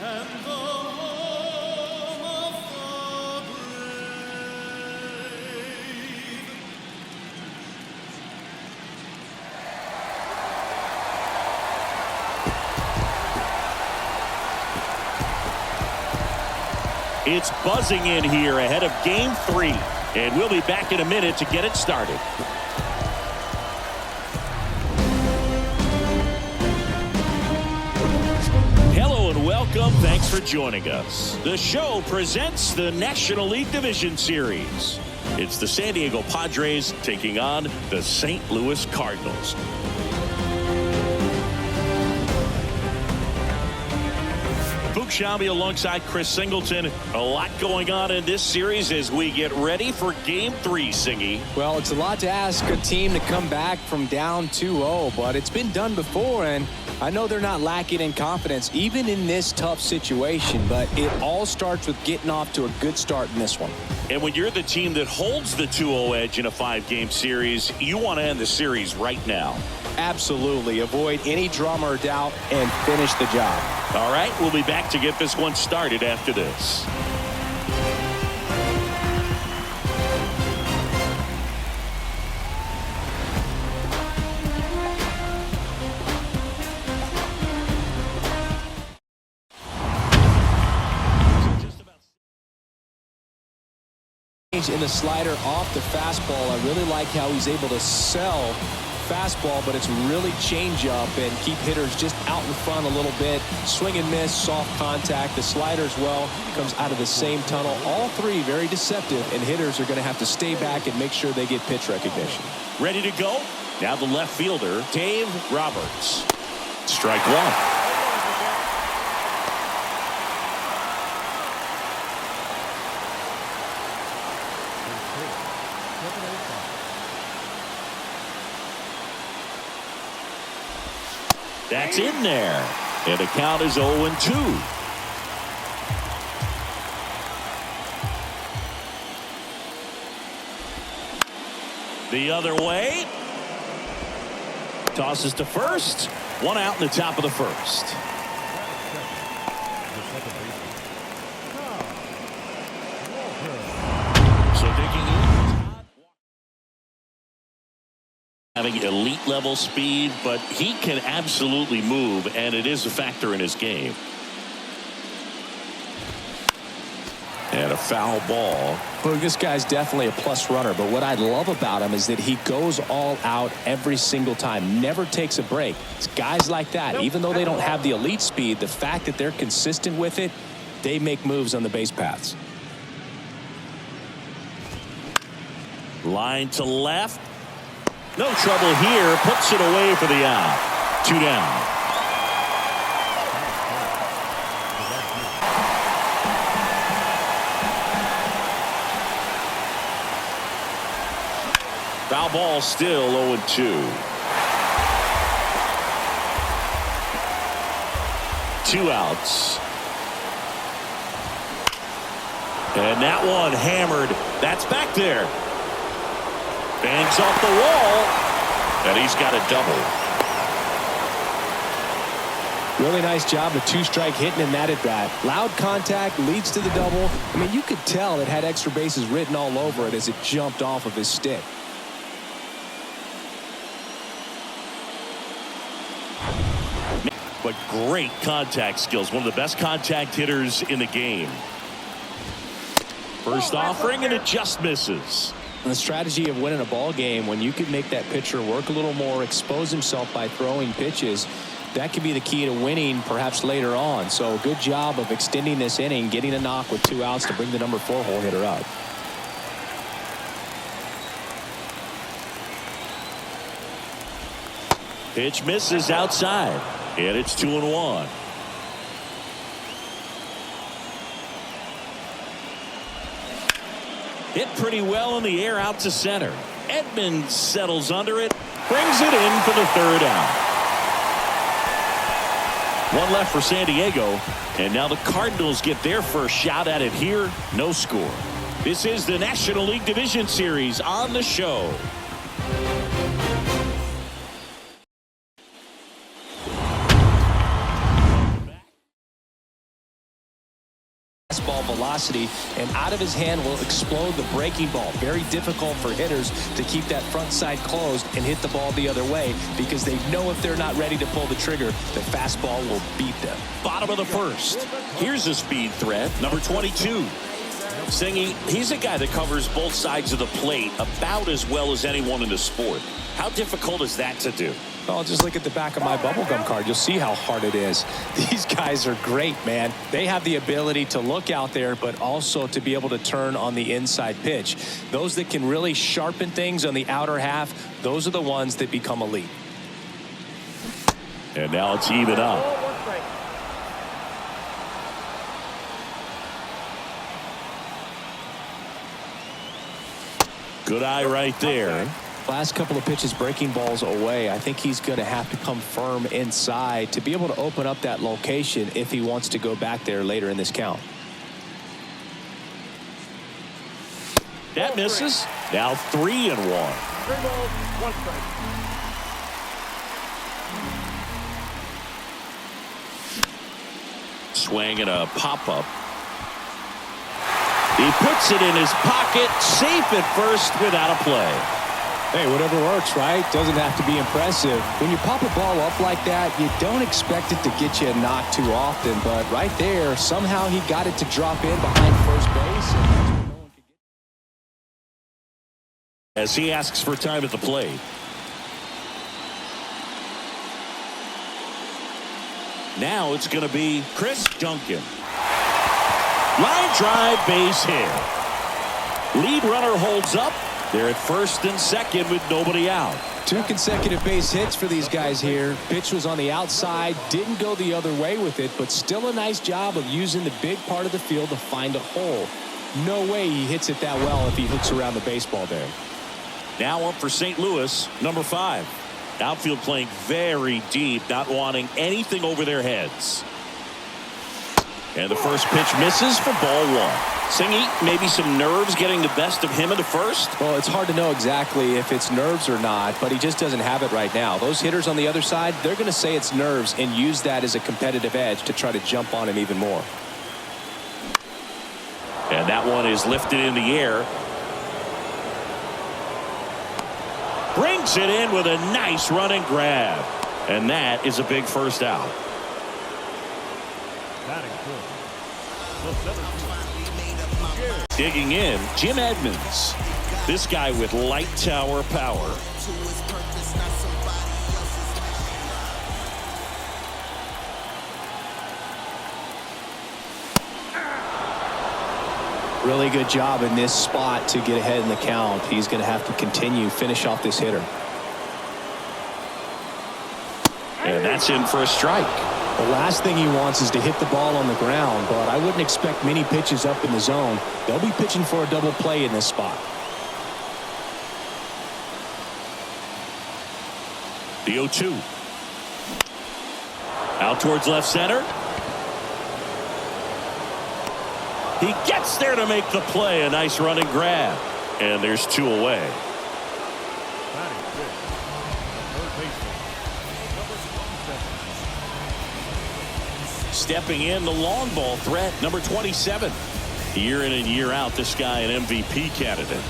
and the home of the brave. It's buzzing in here ahead of Game 3, and we'll be back in a minute to get it started. Hello and welcome. Thanks for joining us. The show presents the National League Division Series. It's the San Diego Padres taking on the St. Louis Cardinals. Shelby alongside Chris Singleton. A lot going on in this series as we get ready for Game 3, Singy. Well, it's a lot to ask a team to come back from down 2-0, but it's been done before, and I know they're not lacking in confidence, even in this tough situation, but it all starts with getting off to a good start in this one. And when you're the team that holds the 2-0 edge in a 5-game series, you want to end the series right now. Absolutely. Avoid any drama or doubt and finish the job. All right, we'll be back to get this one started after this. In the slider off the fastball, I really like how he's able to sell fastball, but it's really change up and keep hitters just out in front a little bit. Swing and miss, soft contact. The slider as well comes out of the same tunnel. All three very deceptive, and hitters are going to have to stay back and make sure they get pitch recognition. Ready to go? Now the left fielder, Dave Roberts. Strike one. That's in there. And the count is 0-2. The other way. Tosses to first. One out in the top of the first. So digging in. Having elite level speed, but he can absolutely move, and it is a factor in his game. And a foul ball. Well, this guy's definitely a plus runner, but what I love about him is that he goes all out every single time, never takes a break. It's guys like that, even though they don't have the elite speed, the fact that they're consistent with it, they make moves on the base paths. Line to left. No trouble here. Puts it away for the out. 2 down. Foul ball still 0-2. 2 outs. And that one hammered. That's back there. Bangs off the wall, and he's got a double. Really nice job of 2-strike hitting in that at bat. Loud contact leads to the double. I mean, you could tell it had extra bases written all over it as it jumped off of his stick. But great contact skills. One of the best contact hitters in the game. First offering, and it just misses. The strategy of winning a ball game, when you can make that pitcher work a little more, expose himself by throwing pitches, that could be the key to winning perhaps later on. So good job of extending this inning, getting a knock with 2 outs to bring the number 4 hole hitter up. Pitch misses outside, and it's 2-1. Hit pretty well in the air out to center. Edmonds settles under it, brings it in for the 3rd out. One left for San Diego, and now the Cardinals get their first shot at it here. No score. This is the National League Division Series on the show. ball velocity, and out of his hand will explode the breaking ball. Very difficult for hitters to keep that front side closed and hit the ball the other way, because they know if they're not ready to pull the trigger, the fastball will beat them. Bottom of the first. Here's a speed threat, number 22. Singy, he's a guy that covers both sides of the plate about as well as anyone in the sport. How difficult is that to do? Well, just look at the back of my bubblegum card. You'll see how hard it is. These guys are great, man. They have the ability to look out there, but also to be able to turn on the inside pitch. Those that can really sharpen things on the outer half, those are the ones that become elite. And now it's even up. Good eye right there. Last couple of pitches breaking balls away. I think he's going to have to come firm inside to be able to open up that location if he wants to go back there later in this count. That misses. Now 3-1. 3 balls, 1 strike. Swing and a pop-up. He puts it in his pocket, safe at first without a play. Hey, whatever works, right? Doesn't have to be impressive. When you pop a ball up like that, you don't expect it to get you a knock too often. But right there, somehow he got it to drop in behind first base. And that's where no one could get. As he asks for time at the plate. Now it's going to be Chris Duncan. Line drive, base hit. Lead runner holds up. They're at first and second with nobody out. 2 consecutive base hits for these guys here. Pitch was on the outside, didn't go the other way with it, but still a nice job of using the big part of the field to find a hole. No way he hits it that well if he hooks around the baseball there. Now up for St. Louis, number 5. Outfield playing very deep, not wanting anything over their heads. And the first pitch misses for ball 1. Singy, maybe some nerves getting the best of him into first? Well, it's hard to know exactly if it's nerves or not, but he just doesn't have it right now. Those hitters on the other side, they're going to say it's nerves and use that as a competitive edge to try to jump on him even more. And that one is lifted in the air. Brings it in with a nice running grab. And that is a big first out. Digging in, Jim Edmonds. This guy with light tower power. Really good job in this spot to get ahead in the count. He's going to have to finish off this hitter. And that's in for a strike. The last thing he wants is to hit the ball on the ground, but I wouldn't expect many pitches up in the zone. They'll be pitching for a double play in this spot. The 0-2. Out towards left center. He gets there to make the play. A nice running grab. And there's 2 away. Stepping in, the long ball threat, number 27. Year in and year out, this guy an MVP candidate.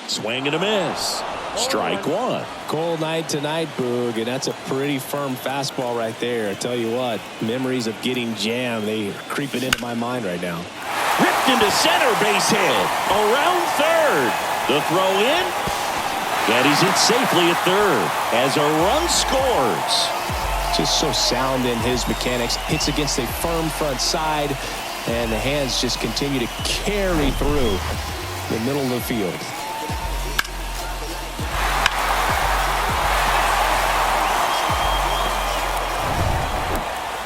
Swing and a miss. Strike 1. Cold night tonight, Boog, and that's a pretty firm fastball right there. I tell you what, memories of getting jammed, they are creeping into my mind right now. Ripped into center, base hit. Around third. The throw in. And he's in safely at third as a run scores. Just so sound in his mechanics. Hits against a firm front side, and the hands just continue to carry through the middle of the field.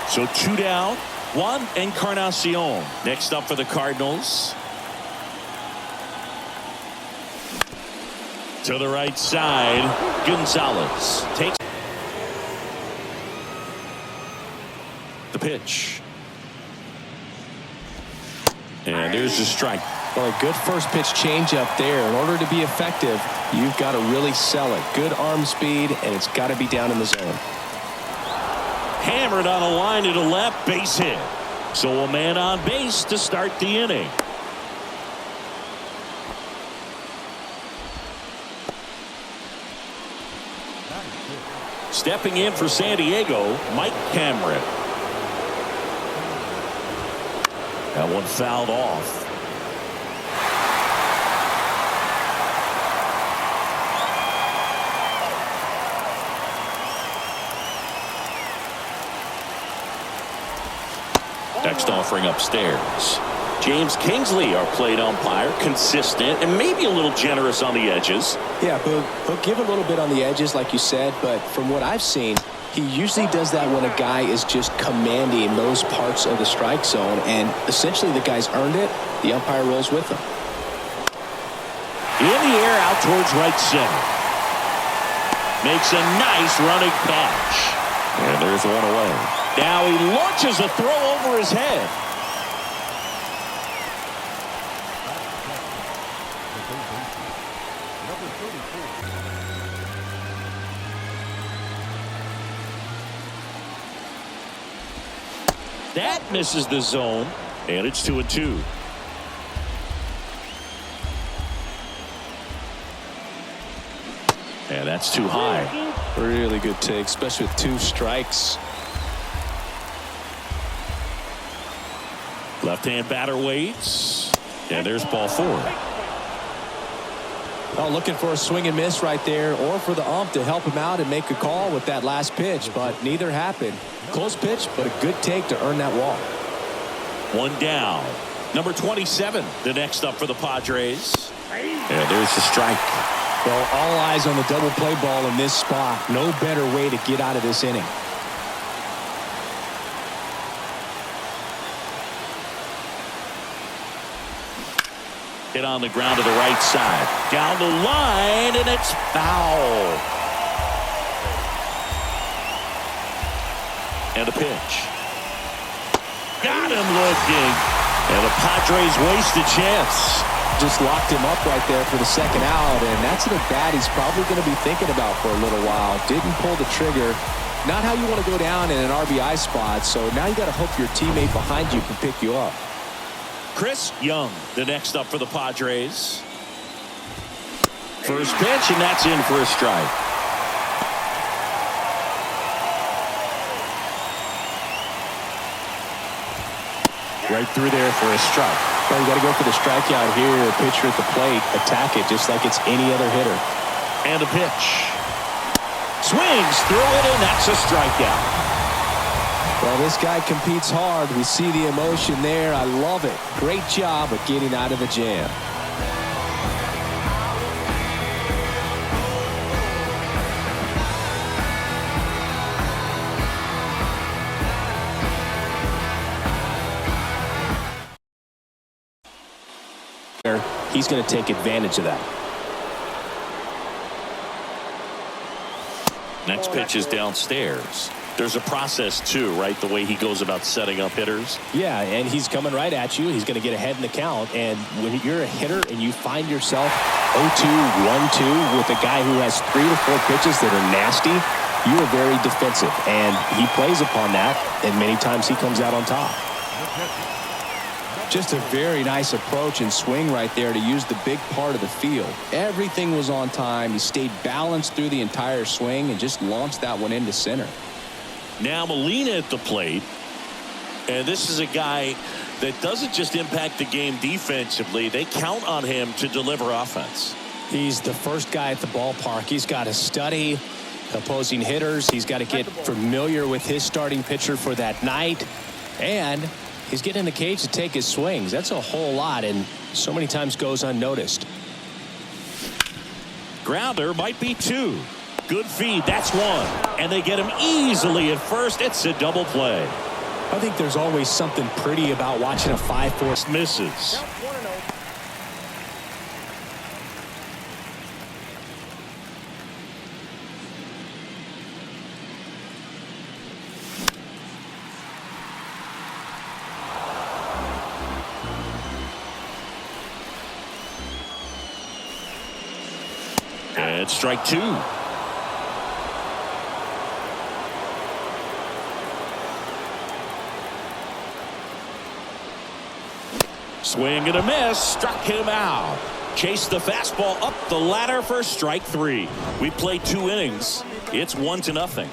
So 2 down, 1 Encarnacion. Next up for the Cardinals. To the right side, Gonzalez takes the pitch. And there's the strike. Well, a good first pitch changeup there. In order to be effective, you've got to really sell it. Good arm speed, and it's got to be down in the zone. Hammered on a line to the left, base hit. So a man on base to start the inning. Stepping in for San Diego, Mike Cameron. That one fouled off. Next offering upstairs. James Kingsley, our plate umpire, consistent and maybe a little generous on the edges. Yeah, he'll give a little bit on the edges, like you said, but from what I've seen, he usually does that when a guy is just commanding those parts of the strike zone, and essentially the guy's earned it. The umpire rolls with him. In the air, out towards right center. Makes a nice running catch. And there's one away. Now he launches a throw over his head. That misses the zone, and it's 2-2. And that's too high. Really good take, especially with 2 strikes. Left-hand batter waits, and there's ball 4. Oh, looking for a swing and miss right there, or for the ump to help him out and make a call with that last pitch, but neither happened. Close pitch, but a good take to earn that walk. 1 down. Number 27, the next up for the Padres. And there's the strike. Well, all eyes on the double play ball in this spot. No better way to get out of this inning. Hit on the ground to the right side. Down the line, and it's foul. And a pitch. Got him looking. And the Padres waste a chance. Just locked him up right there for the second out, and that's an at-bat he's probably going to be thinking about for a little while. Didn't pull the trigger. Not how you want to go down in an RBI spot, so now you got to hope your teammate behind you can pick you up. Chris Young, the next up for the Padres. First pitch, and that's in for a strike. Right through there for a strike. Well, you got to go for the strikeout here. Pitcher at the plate, attack it just like it's any other hitter. And a pitch. Swings through it, and that's a strikeout. Well, this guy competes hard. We see the emotion there. I love it. Great job of getting out of the jam. He's going to take advantage of that. Next pitch is downstairs. There's a process too, right? The way he goes about setting up hitters. Yeah, and he's coming right at you. He's going to get ahead in the count. And when you're a hitter and you find yourself 0-2, 1-2 with a guy who has 3 to 4 pitches that are nasty, you are very defensive. And he plays upon that, and many times he comes out on top. Just a very nice approach and swing right there to use the big part of the field. Everything was on time. He stayed balanced through the entire swing and just launched that one into center. Now Molina at the plate. And this is a guy that doesn't just impact the game defensively. They count on him to deliver offense. He's the first guy at the ballpark. He's got to study opposing hitters. He's got to get familiar with his starting pitcher for that night. And he's getting in the cage to take his swings. That's a whole lot, and so many times goes unnoticed. Grounder might be 2. Good feed. That's 1. And they get him easily at first. It's a double play. I think there's always something pretty about watching a 5-4 misses. And strike two. Swing and a miss. Struck him out. Chased the fastball up the ladder for strike three. We played 2 innings. It's 1-0.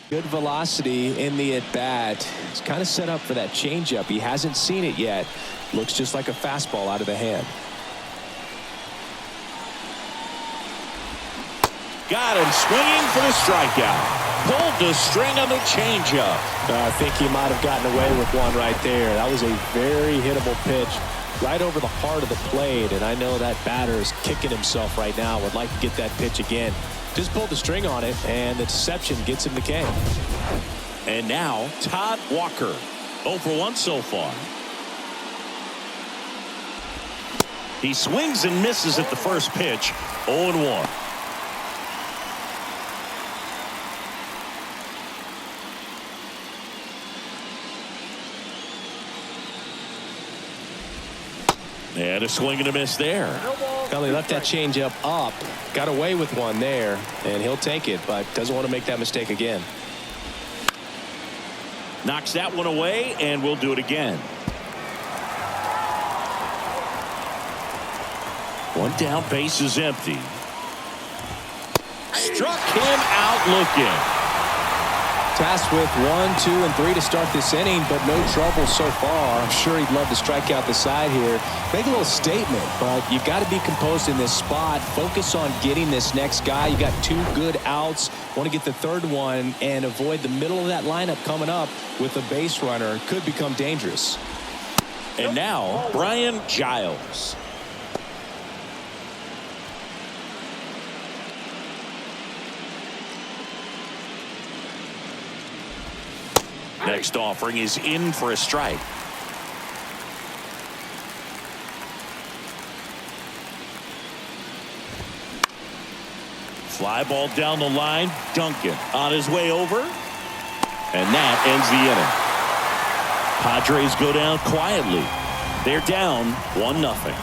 Good velocity in the at-bat. He's kind of set up for that changeup. He hasn't seen it yet. Looks just like a fastball out of the hand. Got him swinging for the strikeout. Pulled the string on the changeup. I think he might have gotten away with one right there. That was a very hittable pitch right over the heart of the plate, and I know that batter is kicking himself right now. Would like to get that pitch again. Just pulled the string on it, and the deception gets him the K. And now Todd Walker, 0 for 1 so far. He swings and misses at the first pitch. 0-1. And a swing and a miss there. Well, he left that changeup up, got away with one there, and he'll take it, but doesn't want to make that mistake again. Knocks that one away, and we'll do it again. One down, base is empty. Struck him out looking. Tasked with 1, 2, and 3 to start this inning, but no trouble so far. I'm sure he'd love to strike out the side here. Make a little statement, but you've got to be composed in this spot. Focus on getting this next guy. You got 2 good outs. Want to get the third one and avoid the middle of that lineup coming up with a base runner. Could become dangerous. And now Brian Giles. Next offering is in for a strike. Fly ball down the line. Duncan on his way over. And that ends the inning. Padres go down quietly. They're down 1-0.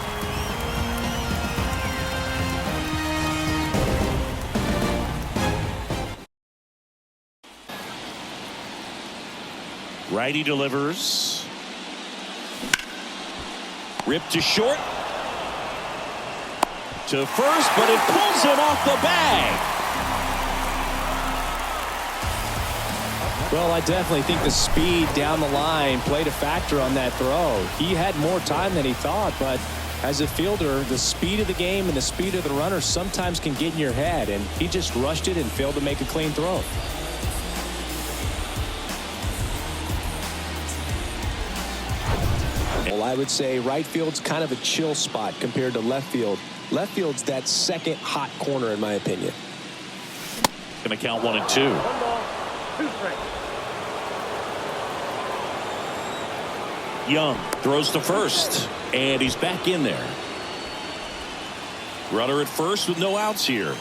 Righty delivers. Ripped to short. To first, but it pulls him off the bag. Well, I definitely think the speed down the line played a factor on that throw. He had more time than he thought, but as a fielder, the speed of the game and the speed of the runner sometimes can get in your head, and he just rushed it and failed to make a clean throw. Well, I would say right field's kind of a chill spot compared to left field. Left field's that second hot corner, in my opinion. Going to count 1 and 2. 1 ball, 2 strikes. Young throws to first, and he's back in there. Runner at first with no outs here.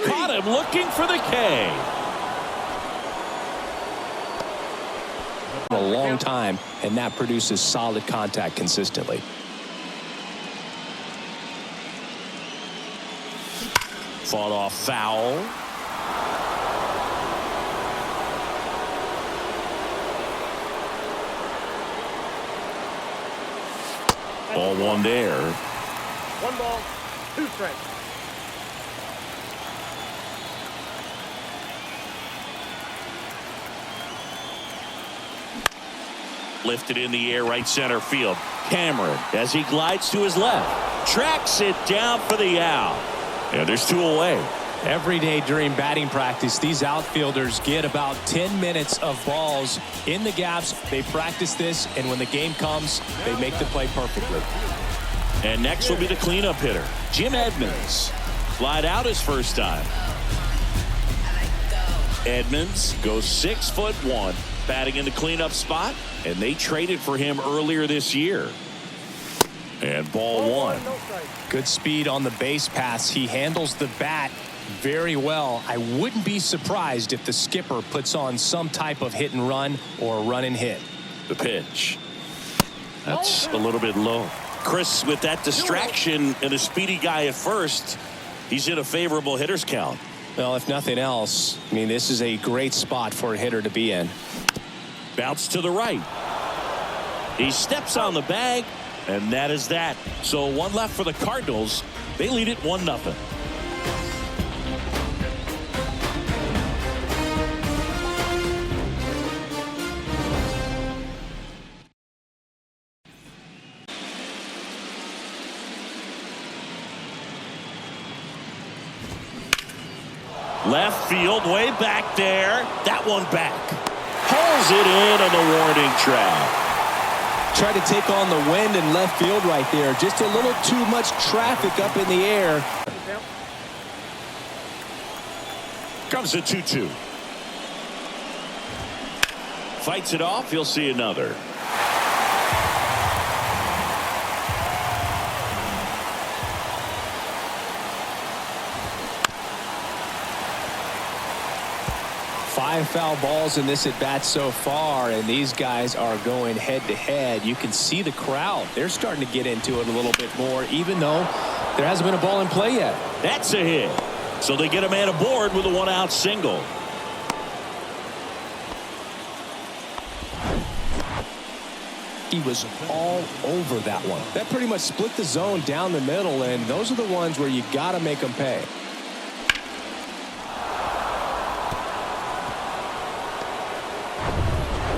Caught him looking for the K. A long time, and that produces solid contact consistently. Fought off foul. Ball 1 there. 1 ball, 2 strikes. Lifted in the air, right center field. Cameron, as he glides to his left, tracks it down for the out. And there's 2 away. Every day during batting practice, these outfielders get about 10 minutes of balls in the gaps. They practice this, and when the game comes, they make the play perfectly. And next will be the cleanup hitter, Jim Edmonds. Flied out his first time. Edmonds goes 6'1", batting in the cleanup spot, and they traded for him earlier this year. And ball one. No strike. Good speed on the base pass. He handles the bat very well. I wouldn't be surprised if the skipper puts on some type of hit and run or run and hit. The pitch. That's a little bit low. Chris, with that distraction and a speedy guy at first, he's in a favorable hitter's count. Well, if nothing else, I mean, this is a great spot for a hitter to be in. Bounce to the right. He steps on the bag, and that is that. So one left for the Cardinals. They lead it 1-0. Left field, way back there. That one back. Pulls it in on the warning track. Tried to take on the wind in left field right there. Just a little too much traffic up in the air. Comes a 2-2. Fights it off. He'll see another. Five foul balls in this at bat so far, and these guys are going head to head. You can see the crowd. They're starting to get into it a little bit more, even though there hasn't been a ball in play yet. That's a hit. So they get a man aboard with a one-out single. He was all over that one. That pretty much split the zone down the middle, and those are the ones where you got to make them pay.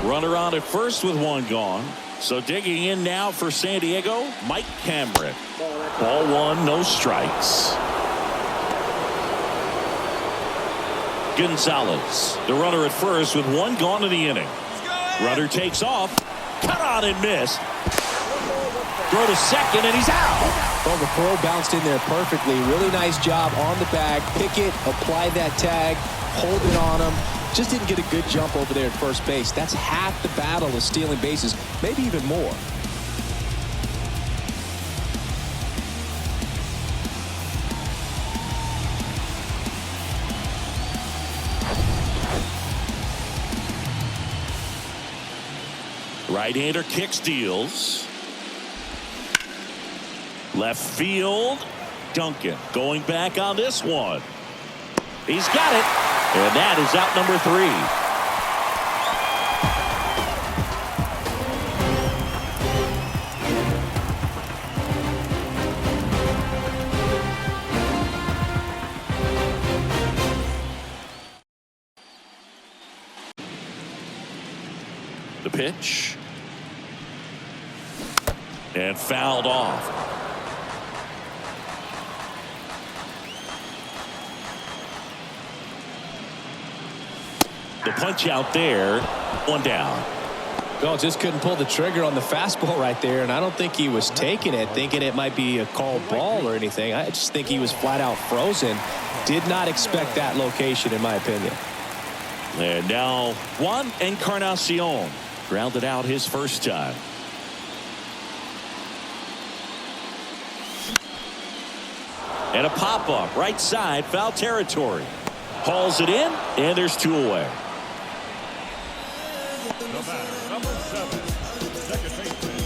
Runner on at first with one gone. So digging in now for San Diego, Mike Cameron. Ball one, no strikes. Gonzalez, the runner at first with one gone in the inning. Runner takes off. Cut on and missed. Throw to second, and he's out. Well, the throw bounced in there perfectly. Really nice job on the bag. Pick it, apply that tag, hold it on him. Just didn't get a good jump over there at first base. That's half the battle of stealing bases, maybe even more. Right-hander kicks, deals. Left field. Duncan going back on this one. He's got it. And that is out number 3. The pitch. And fouled off. The punch out there, one down. Well, just couldn't pull the trigger on the fastball right there, and I don't think he was taking it, thinking it might be a called ball or anything. I just think he was flat out frozen. Did not expect that location, in my opinion. And now Juan Encarnacion grounded out his first time. And a pop-up right side, foul territory. Hauls it in, and there's 2 away. Number 7, second baseman.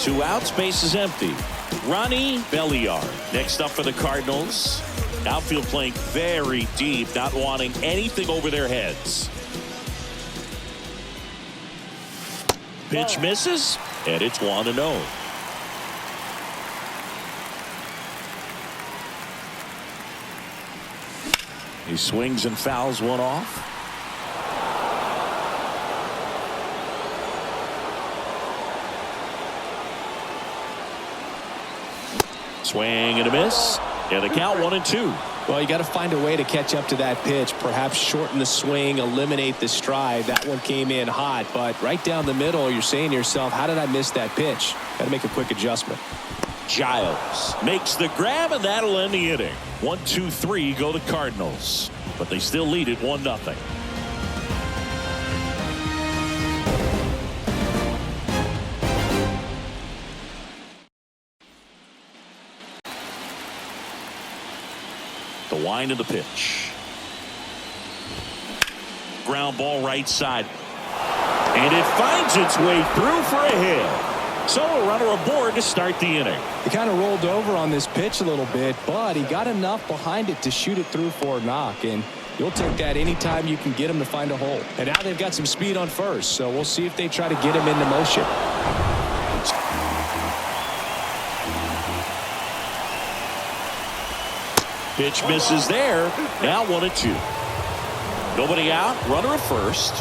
2 outs, base is empty. Ronnie Belliard next up for the Cardinals. Outfield playing very deep, not wanting anything over their heads. Pitch misses, and it's 1-0. He swings and fouls one off. Swing and a miss. And the count 1-2. Well, you got to find a way to catch up to that pitch. Perhaps shorten the swing, eliminate the stride. That one came in hot, but right down the middle, you're saying to yourself, how did I miss that pitch? Got to make a quick adjustment. Giles makes the grab, and that'll end the inning. 1-2-3 go the Cardinals, but they still lead it 1-0. line of the pitch. Ground ball right side. And it finds its way through for a hit. So a runner aboard to start the inning. He kind of rolled over on this pitch a little bit, but he got enough behind it to shoot it through for a knock. And you'll take that anytime you can get him to find a hole. And now they've got some speed on first, so we'll see if they try to get him into motion. Pitch misses there. Now 1-2. Nobody out. Runner at first.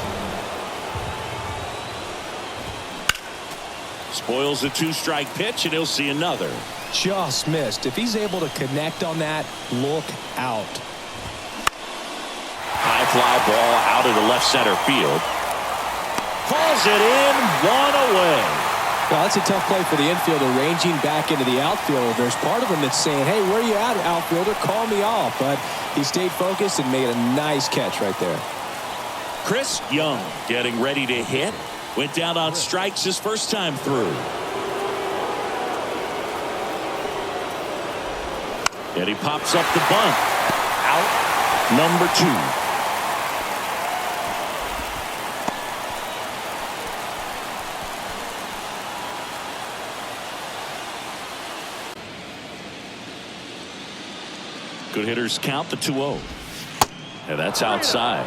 Spoils the 2-strike pitch, and he'll see another. Just missed. If he's able to connect on that, look out. High fly ball out of the left center field. Calls it in, 1 away. Well, that's a tough play for the infielder, ranging back into the outfield. There's part of him that's saying, hey, where are you at, outfielder? Call me off. But he stayed focused and made a nice catch right there. Chris Young getting ready to hit. Went down on strikes his first time through. And he pops up the bunt. Out number 2. Good hitters count the 2-0. And that's outside.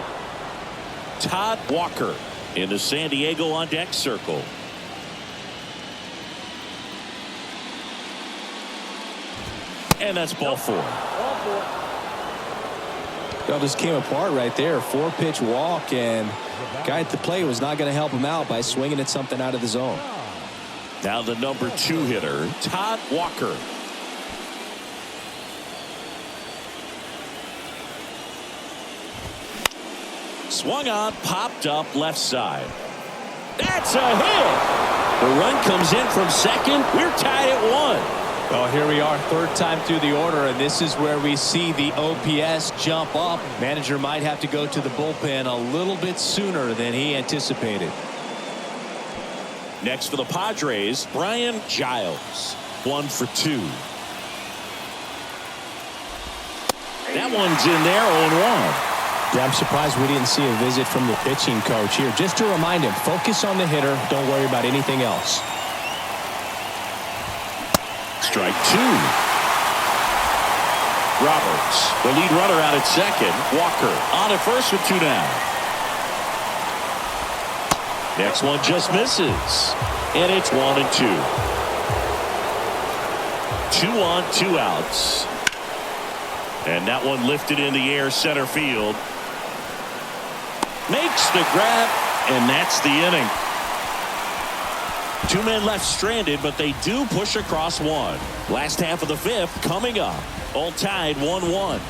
Todd Walker in the San Diego on deck circle. And that's ball 4. Well, just came apart right there. 4-pitch walk, and guy at the plate was not going to help him out by swinging at something out of the zone. Now the number 2 hitter, Todd Walker. Swung on, popped up left side. That's a hit. The run comes in from second. We're tied at 1. Well, here we are, third time through the order, and this is where we see the OPS jump up. Manager might have to go to the bullpen a little bit sooner than he anticipated. Next for the Padres, Brian Giles. 1 for 2. That one's in there, 0-1. Yeah, I'm surprised we didn't see a visit from the pitching coach here. Just to remind him, focus on the hitter. Don't worry about anything else. Strike 2. Roberts, the lead runner out at second. Walker on at first with 2 down. Next one just misses. And it's 1-2. 2 on, 2 outs. And that one lifted in the air center field. Makes the grab, and that's the inning. 2 men left stranded, but they do push across 1. Last half of the 5th coming up. All tied 1-1.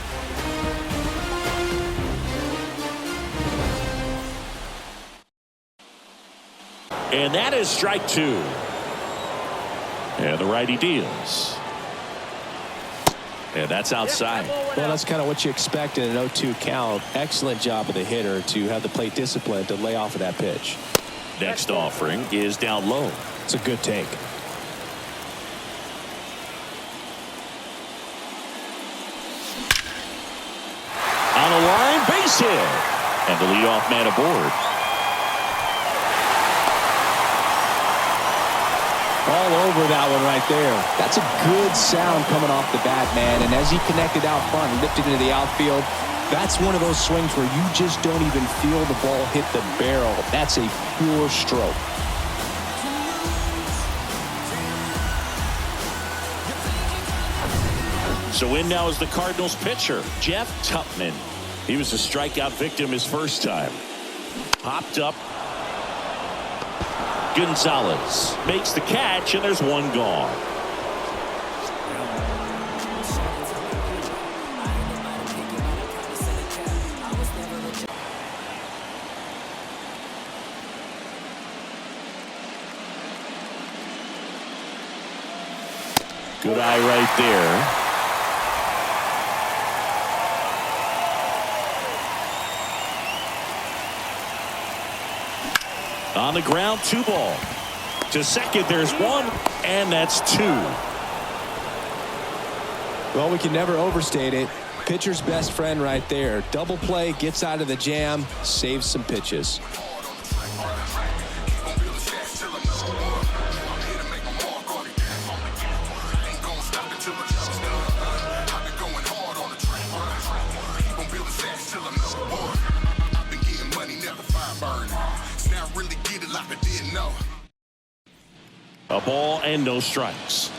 And that is strike 2. And the righty deals. And that's outside. Well, that's kind of what you expect in an 0-2 count. Excellent job of the hitter to have the plate discipline to lay off of that pitch. Next offering is down low. It's a good take. On the line, base hit. And the leadoff man aboard. All over that one right there. That's a good sound coming off the bat, man. And as he connected out front and lifted into the outfield, that's one of those swings where you just don't even feel the ball hit the barrel. That's a pure stroke. So in now is the Cardinals pitcher, Jeff Tupman. He was a strikeout victim his first time. Popped up. Gonzalez makes the catch, and there's 1 gone. Good eye right there. On the ground, 2 ball. To second, there's 1, and that's 2. Well, we can never overstate it. Pitcher's best friend right there. Double play, gets out of the jam, saves some pitches. A ball and no strikes.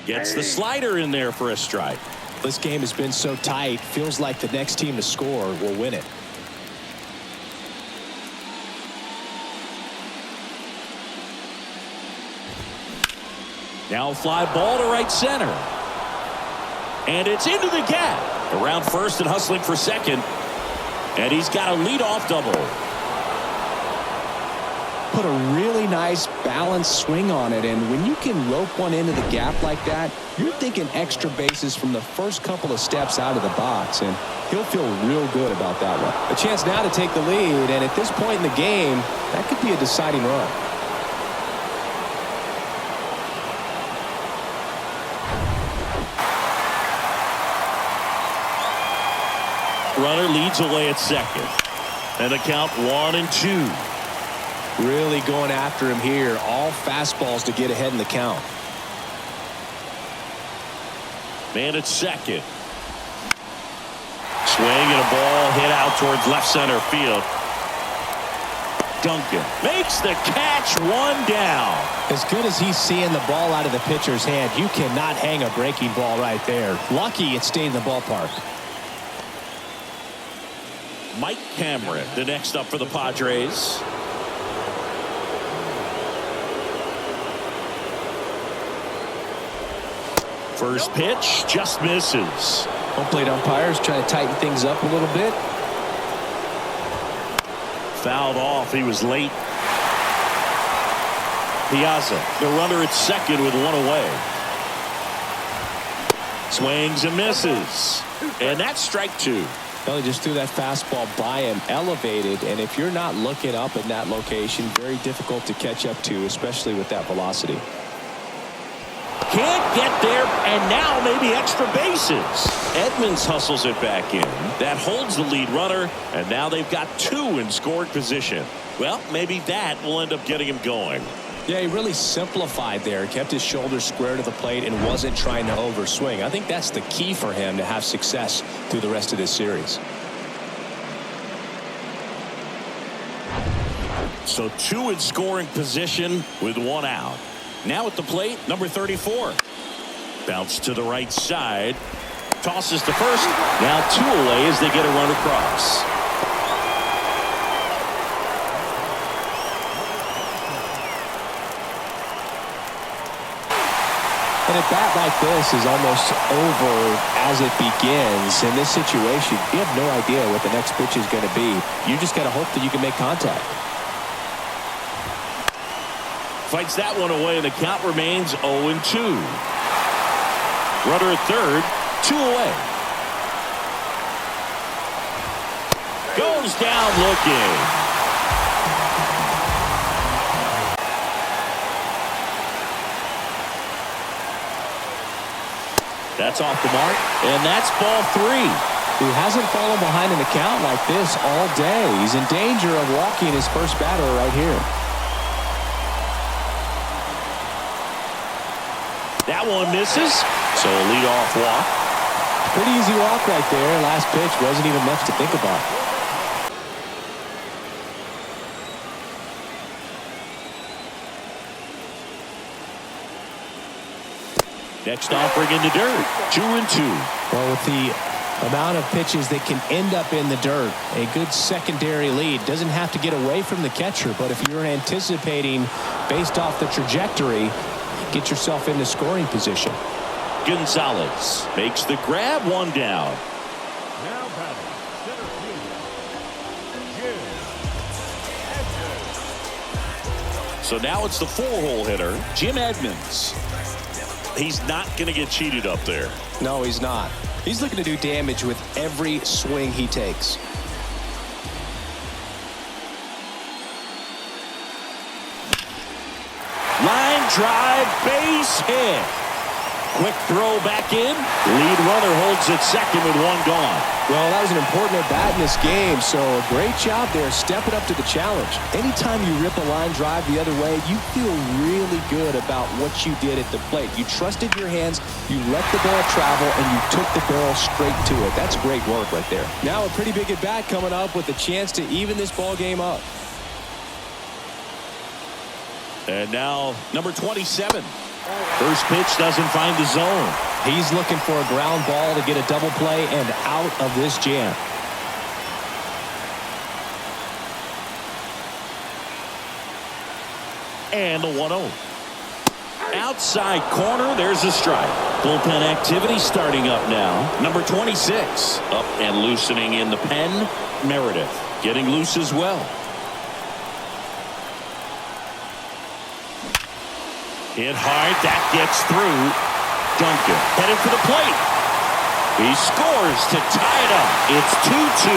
Gets the slider in there for a strike. This game has been so tight. Feels like the next team to score will win it. Now fly ball to right center. And it's into the gap. Around first and hustling for second. And he's got a leadoff double. Put a really nice balanced swing on it, and when you can rope one into the gap like that, you're thinking extra bases from the first couple of steps out of the box, and he'll feel real good about that one. A chance now to take the lead, and at this point in the game, that could be a deciding run. Runner leads away at second. And the count 1-2. Really going after him here. All fastballs to get ahead in the count. Man at second. Swing and a ball hit out towards left center field. Duncan makes the catch, one down. As good as he's seeing the ball out of the pitcher's hand, you cannot hang a breaking ball right there. Lucky it stayed in the ballpark. Mike Cameron, the next up for the Padres. First pitch just misses. Home plate umpires trying to tighten things up a little bit. Fouled off. He was late. Piazza, the runner at second with one away. Swings and misses. And that's strike two. Well, he just threw that fastball by him, elevated, and if you're not looking up in that location, very difficult to catch up to, especially with that velocity. Can't get there, and now maybe extra bases. Edmonds hustles it back in. That holds the lead runner, and now they've got two in scoring position. Well, maybe that will end up getting him going. Yeah, he really simplified there, kept his shoulders square to the plate and wasn't trying to overswing. I think that's the key for him to have success through the rest of this series. So two in scoring position with one out. Now at the plate, number 34. Bounce to the right side. Tosses to first. Now two away as they get a run across. And a bat like this is almost over as it begins. In this situation, you have no idea what the next pitch is going to be. You just got to hope that you can make contact. Fights that one away, and the count remains 0-2. Runner at third, two away. Goes down looking. That's off the mark, and that's ball three. He hasn't fallen behind in the count like this all day. He's in danger of walking his first batter right here. That one misses, so a leadoff walk. Pretty easy walk right there. Last pitch wasn't even much to think about. Next offering in the dirt, 2-2. Well, with the amount of pitches that can end up in the dirt, a good secondary lead. Doesn't have to get away from the catcher, but if you're anticipating based off the trajectory, get yourself into scoring position. Gonzalez makes the grab, one down. Now batting, center fielder, Jim Edmonds. So now it's the four-hole hitter, Jim Edmonds. He's not going to get cheated up there. No, he's not. He's looking to do damage with every swing he takes. Line drive, base hit. Quick throw back in. Lead runner holds at second with one gone. Well, that was an important at-bat in this game, so a great job there stepping up to the challenge. Anytime you rip a line drive the other way, you feel really good about what you did at the plate. You trusted your hands, you let the ball travel, and you took the barrel straight to it. That's great work right there. Now a pretty big at-bat coming up with a chance to even this ball game up. And now number 27. First pitch doesn't find the zone. He's looking for a ground ball to get a double play and out of this jam. And a 1-0. Outside corner, there's a strike. Bullpen activity starting up now. Number 26. Up and loosening in the pen. Meredith getting loose as well. Hit hard, that gets through. Duncan headed for the plate. He scores to tie it up. It's 2-2.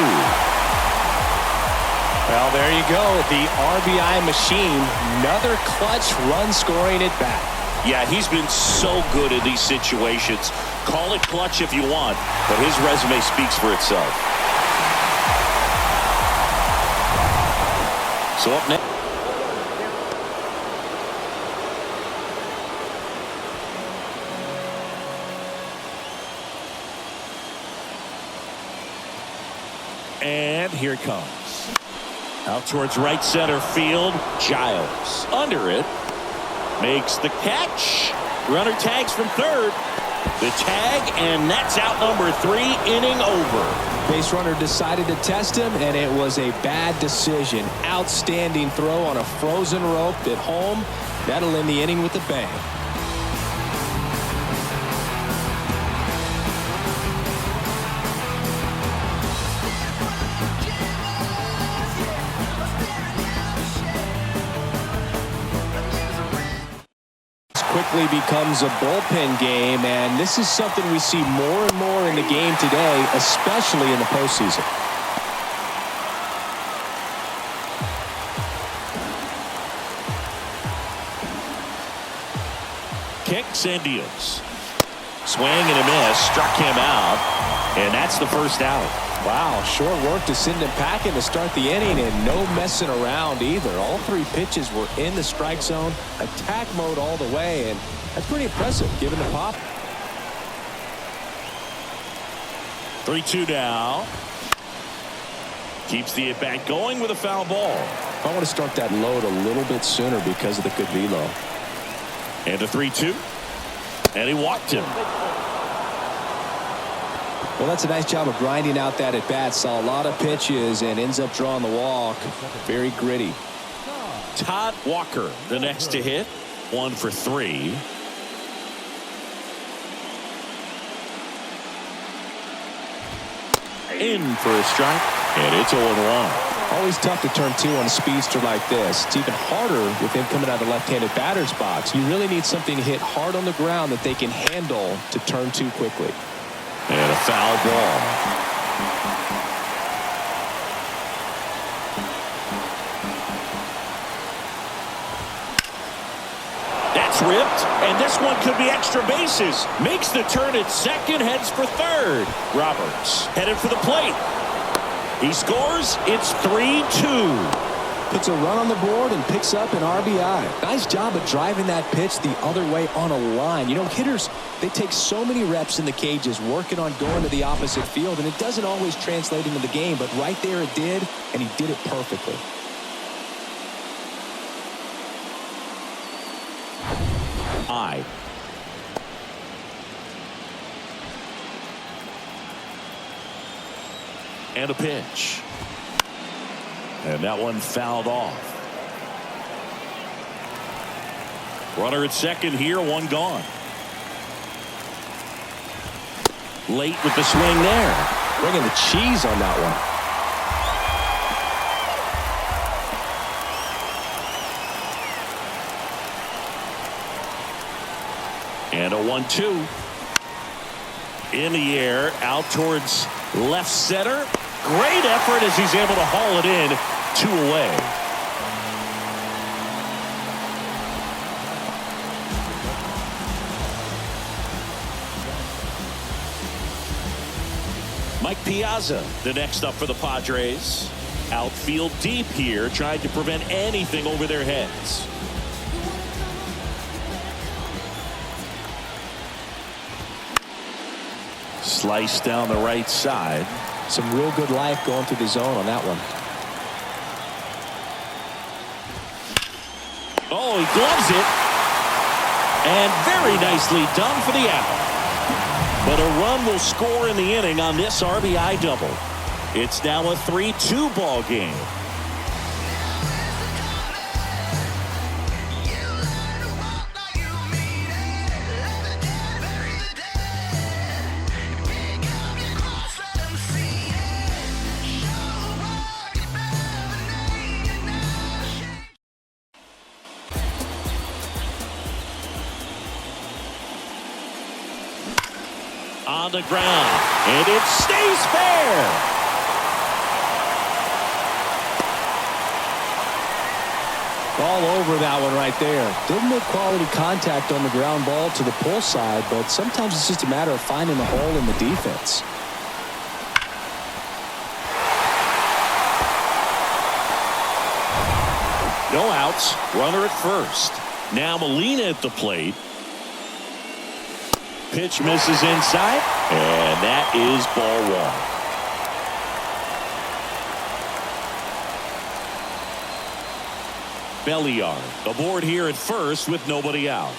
Well, there you go. The RBI machine. Another clutch run scoring at bat. Yeah, he's been so good in these situations. Call it clutch if you want, but his resume speaks for itself. So up next. And here it comes. Out towards right center field. Giles under it. Makes the catch. Runner tags from third. The tag, and that's out number 3, inning over. Base runner decided to test him, and it was a bad decision. Outstanding throw on a frozen rope at home. That'll end the inning with a bang. Quickly becomes a bullpen game, and this is something we see more and more in the game today, especially in the postseason. Kicks and deals. Swing and a miss, struck him out, and that's the first out. Wow, short work to send him packing to start the inning, and no messing around either. All 3 pitches were in the strike zone, attack mode all the way, and that's pretty impressive given the pop. 3-2 now. Keeps the at-bat going with a foul ball. I want to start that load a little bit sooner because of the good velo. And a 3-2. And he walked him. Well, that's a nice job of grinding out that at-bat. Saw a lot of pitches and ends up drawing the walk. Very gritty. Todd Walker, the next to hit. 1 for 3. In for a strike, and it's 0-1. Always tough to turn 2 on a speedster like this. It's even harder with him coming out of the left-handed batter's box. You really need something to hit hard on the ground that they can handle to turn 2 quickly. And a foul ball. That's ripped, and this one could be extra bases. Makes the turn at second, heads for third. Roberts headed for the plate. He scores. It's 3-2. Puts a run on the board and picks up an RBI. Nice job of driving that pitch the other way on a line. You know, hitters, they take so many reps in the cages working on going to the opposite field, and it doesn't always translate into the game, but right there it did, and he did it perfectly. And a pitch. And that one fouled off. Runner at second here, 1 gone. Late with the swing there. Bringing the cheese on that one. And a 1-2. In the air, out towards left center. Great effort as he's able to haul it in. 2 away. Mike Piazza, the next up for the Padres. Outfield deep here, trying to prevent anything over their heads. Slice down the right side. Some real good life going through the zone on that one. Oh, he gloves it. And very nicely done for the out. But a run will score in the inning on this RBI double. It's now a 3-2 ball game. On the ground, and it stays fair. All over that one right there. Didn't make quality contact on the ground ball to the pull side, but sometimes it's just a matter of finding the hole in the defense. No outs, runner at first. Now Molina at the plate. Pitch misses inside, and that is ball one. Belliard aboard here at first with nobody out.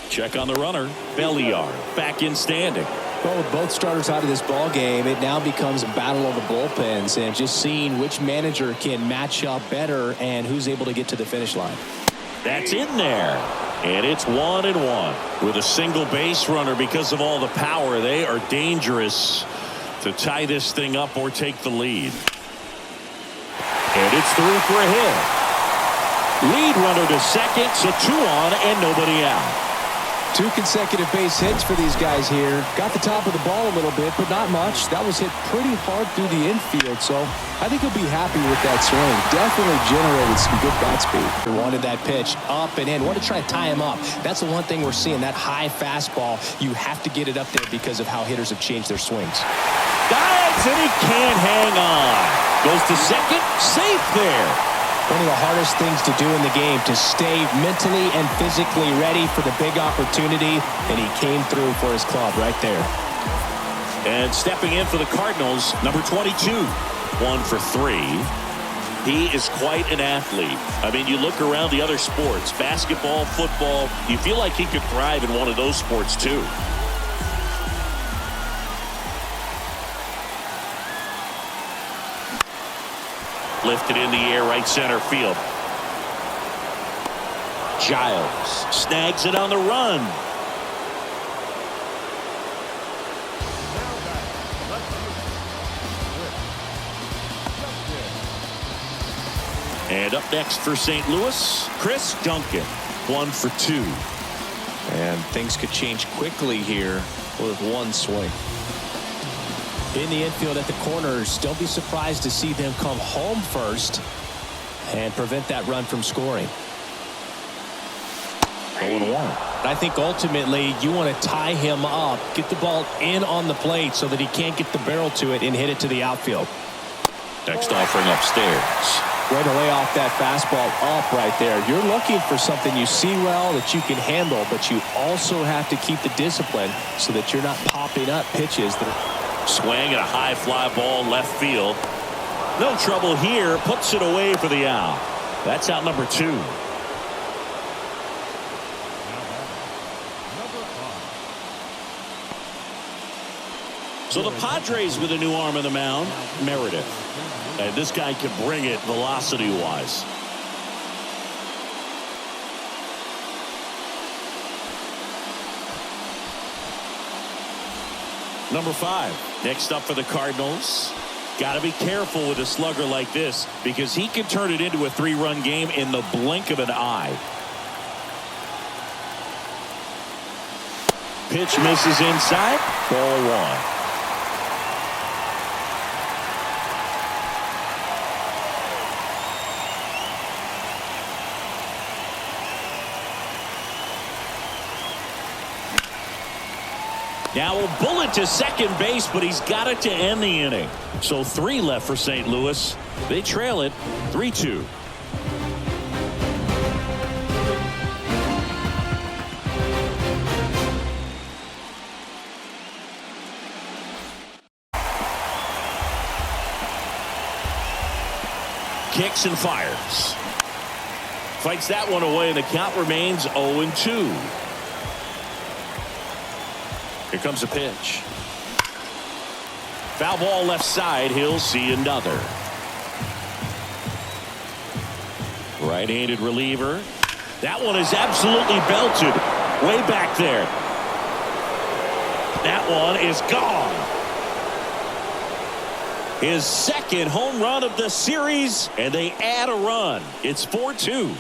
Check on the runner. Belliard back in standing. Well, with both starters out of this ball game, it now becomes a battle of the bullpens and just seeing which manager can match up better and who's able to get to the finish line. That's in there. And it's 1-1 with a single base runner. Because of all the power, they are dangerous to tie this thing up or take the lead. And it's through for a hit. Lead runner to second, so 2 on and nobody out. 2 consecutive base hits for these guys here. Got the top of the ball a little bit, but not much. That was hit pretty hard through the infield, so I think he'll be happy with that swing. Definitely generated some good bat speed. He wanted that pitch up and in. Wanted to try to tie him up. That's the one thing we're seeing, that high fastball. You have to get it up there because of how hitters have changed their swings. Dives, and he can't hang on. Goes to second, safe there. One of the hardest things to do in the game, to stay mentally and physically ready for the big opportunity, and he came through for his club right there. And stepping in for the Cardinals, number 22, 1 for 3. He is quite an athlete. I mean, you look around the other sports, basketball, football, you feel like he could thrive in one of those sports too. Lifted in the air, right center field. Giles snags it on the run. And up next for St. Louis, Chris Duncan, 1 for 2. And things could change quickly here with one swing. In the infield at the corners, don't be surprised to see them come home first and prevent that run from scoring. 0-1. I think ultimately you want to tie him up, get the ball in on the plate so that he can't get the barrel to it and hit it to the outfield. Next offering upstairs. Way to lay off that fastball up right there. You're looking for something you see well that you can handle, but you also have to keep the discipline so that you're not popping up pitches that Swing at a high fly ball left field. No trouble here. Puts it away for the out. That's out number 2. So the Padres with a new arm in the mound, Meredith. And this guy can bring it velocity-wise. Number 5, next up for the Cardinals. Got to be careful with a slugger like this because he can turn it into a 3-run game in the blink of an eye. Pitch misses inside. Ball 1. Now a bullet to second base, but he's got it to end the inning. So 3 left for St. Louis. They trail it 3-2. Kicks and fires. Fights that one away, and the count remains 0-2. Here comes a pitch. Foul ball left side. He'll see another. Right-handed reliever. That one is absolutely belted. Way back there. That one is gone. His second home run of the series, and they add a run. It's 4-2.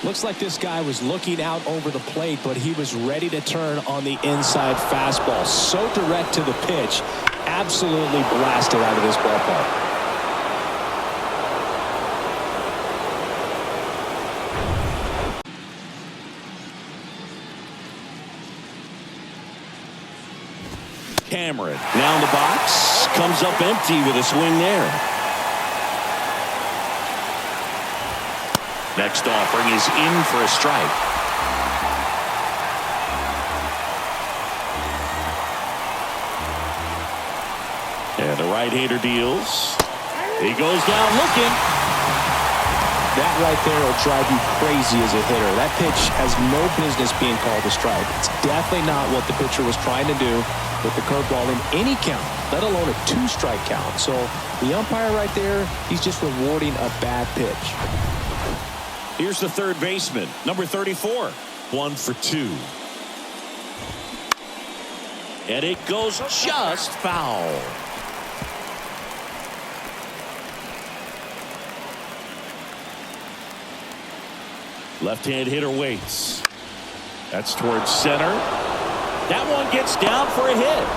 Looks like this guy was looking out over the plate, but he was ready to turn on the inside fastball. So direct to the pitch. Absolutely blasted out of this ballpark. Cameron down the box. Comes up empty with a swing there. Next offering is in for a strike. And the right-hander deals. He goes down looking. That right there will drive you crazy as a hitter. That pitch has no business being called a strike. It's definitely not what the pitcher was trying to do with the curveball in any count, let alone a 2-strike count. So the umpire right there, he's just rewarding a bad pitch. Here's the third baseman, number 34. 1 for 2. And it goes just foul. Left-hand hitter waits. That's towards center. That one gets down for a hit.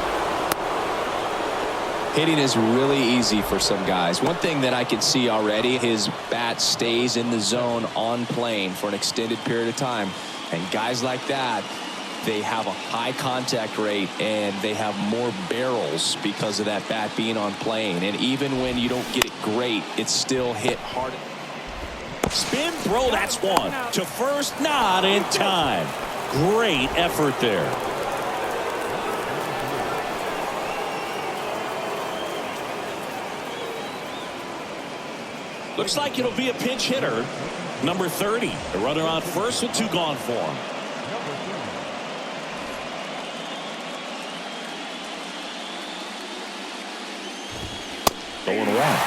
Hitting is really easy for some guys. One thing that I can see already, his bat stays in the zone on plane for an extended period of time. And guys like that, they have a high contact rate and they have more barrels because of that bat being on plane. And even when you don't get it great, it's still hit hard. Spin throw, that's one. To first, not in time. Great effort there. Looks like it'll be a pinch hitter. Number 30. The runner on first with 2 gone for him. Going around.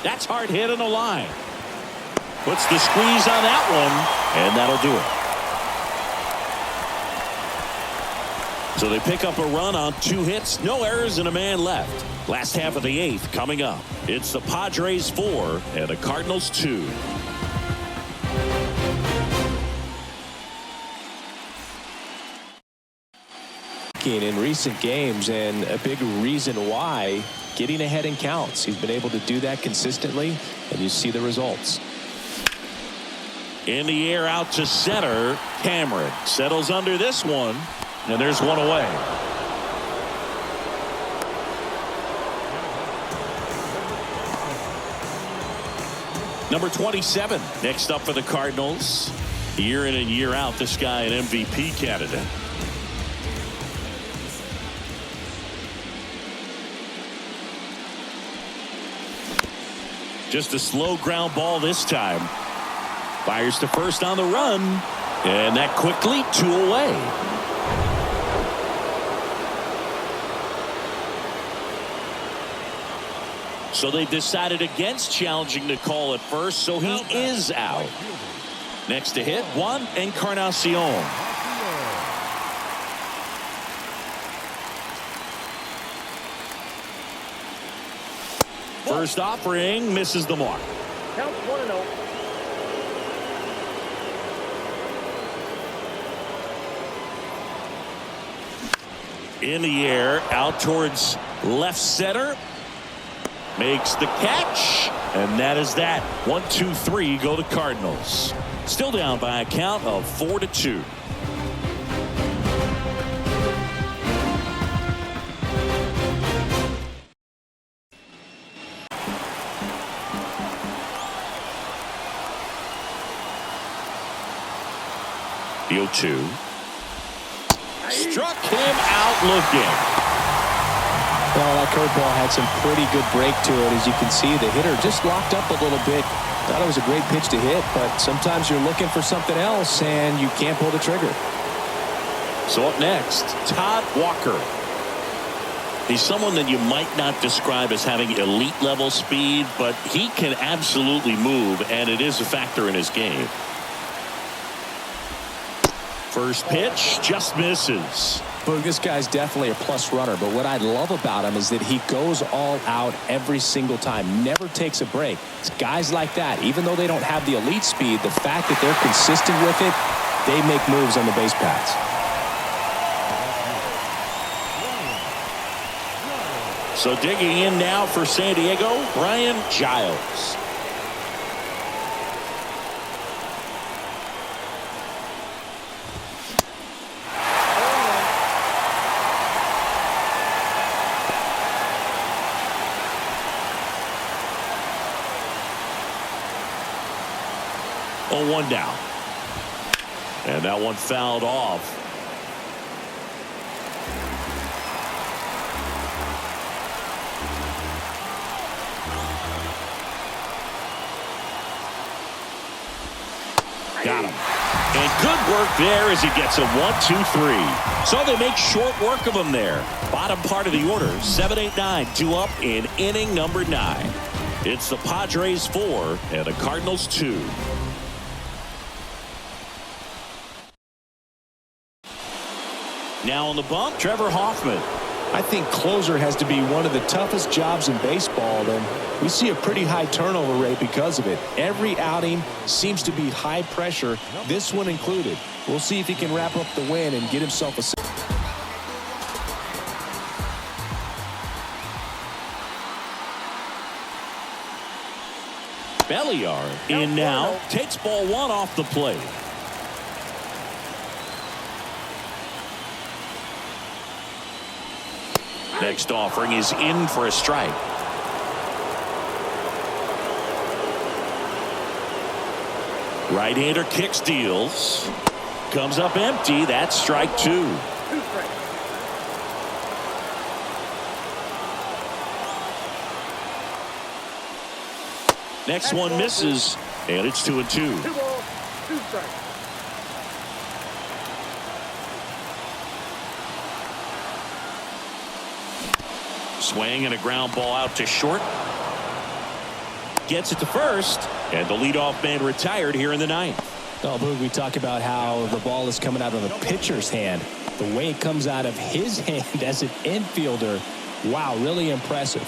That's hard hit on the line. Puts the squeeze on that one, and that'll do it. So they pick up a run on 2 hits, no errors, and a man left. Last half of the 8th coming up. It's the Padres 4 and the Cardinals 2. In recent games, and a big reason why, getting ahead in counts. He's been able to do that consistently, and you see the results. In the air out to center. Cameron settles under this one. And there's one away. Number 27 next up for the Cardinals. Year in and year out, this guy an MVP candidate. Just a slow ground ball this time. Fires to first on the run. And that quickly 2 away. So they decided against challenging the call at first, so he is out. Next to hit, Juan Encarnacion. First offering misses the mark. Count 1-0. In the air, out towards left center. Makes the catch. And that is that. 1, 2, 3 go the Cardinals. Still down by a count of 4-2. The 0-2. Struck him out looking. Well, that curveball had some pretty good break to it. As you can see, the hitter just locked up a little bit. Thought it was a great pitch to hit, but sometimes you're looking for something else and you can't pull the trigger. So up next, Todd Walker. He's someone that you might not describe as having elite level speed, but he can absolutely move, and it is a factor in his game. First pitch just misses. Boog, this guy's definitely a plus runner, but what I love about him is that he goes all out every single time, never takes a break. It's guys like that, even though they don't have the elite speed, the fact that they're consistent with it, they make moves on the base paths. So digging in now for San Diego, Brian Giles. Oh, 1 down. And that one fouled off. Got him. And good work there as he gets a 1-2-3. So they make short work of him there. Bottom part of the order, 7-8-9, 2 up in inning number 9. It's the Padres 4 and the Cardinals 2. Now on the bump, Trevor Hoffman. I think closer has to be one of the toughest jobs in baseball, and we see a pretty high turnover rate because of it. Every outing seems to be high pressure, this one included. We'll see if he can wrap up the win and get himself a... Belliard in now, takes ball 1 off the plate. Next offering is in for a strike. Right-hander kicks, deals. Comes up empty. That's strike 2. Next one misses, and it's 2-2. 2 balls, 2 strikes. Swing and a ground ball out to short. Gets it to first, and the leadoff man retired here in the 9th. Oh, Boog, we talk about how the ball is coming out of the pitcher's hand. The way it comes out of his hand as an infielder, wow, really impressive.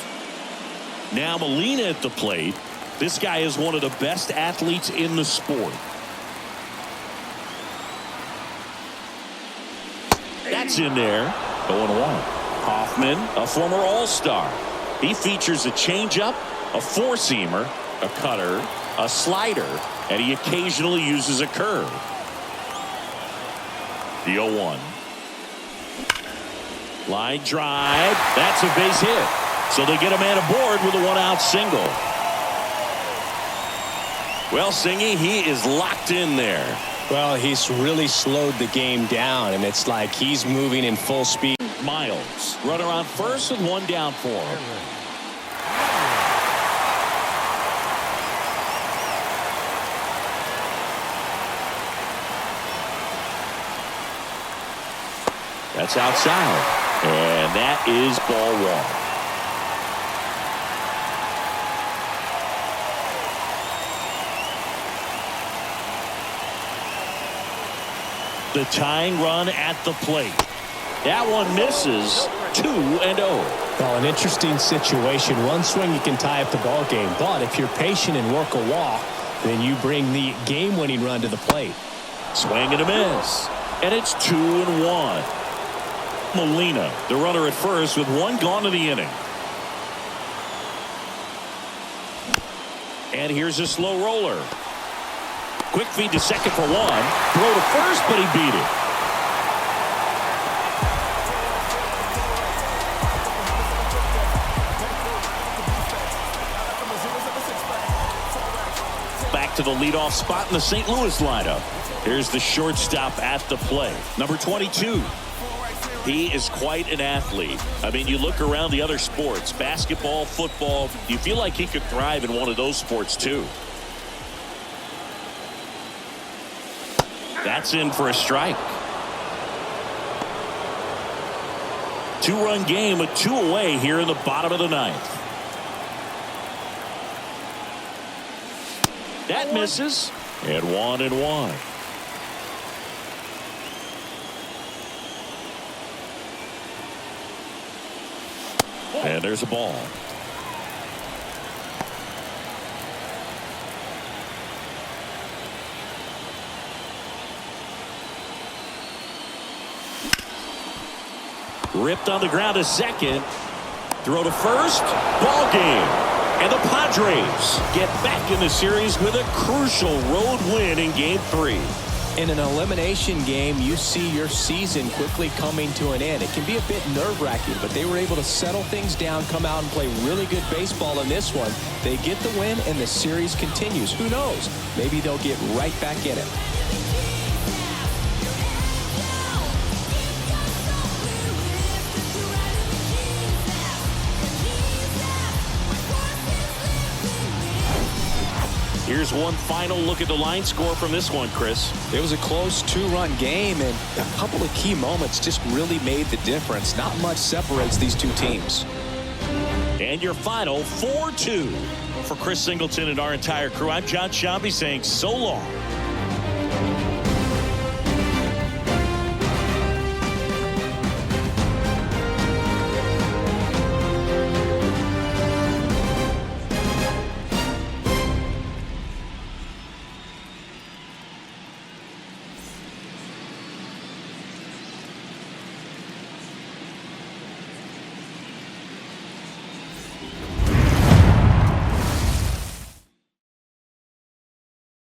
Now Molina at the plate. This guy is one of the best athletes in the sport. That's in there. 0-1. Hoffman, a former All-Star. He features a changeup, a four-seamer, a cutter, a slider, and he occasionally uses a curve. The 0-1. Line drive. That's a base hit. So they get a man aboard with a 1-out single. Well, Singy, he is locked in there. Well, he's really slowed the game down, and it's like he's moving in full speed. Miles, runner on first with 1 down for him. That's outside, and that is ball 1. The tying run at the plate. That one misses. 2-0. Well, an interesting situation. One swing you can tie up the ball game, but if you're patient and work a walk, then you bring the game-winning run to the plate. Swing and a miss. And it's 2-1. Molina, the runner at first with one gone in the inning. And here's a slow roller. Quick feed to second for one. Throw to first, but he beat it. Back to the leadoff spot in the St. Louis lineup. Here's the shortstop at the plate. Number 22. He is quite an athlete. I mean, you look around the other sports, basketball, football, you feel like he could thrive in one of those sports too. That's in for a strike. 2-run game with 2 away here in the bottom of the 9th. That misses. And 1-1. And there's a ball. Ripped on the ground to second. Throw to first. Ball game. And the Padres get back in the series with a crucial road win in Game 3. In an elimination game, you see your season quickly coming to an end. It can be a bit nerve-wracking, but they were able to settle things down, come out and play really good baseball in this one. They get the win, and the series continues. Who knows? Maybe they'll get right back in it. Here's one final look at the line score from this one, Chris. It was a close 2-run game, and a couple of key moments just really made the difference. Not much separates these two teams. And your final 4-2. For Chris Singleton and our entire crew, I'm John Shambi saying so long.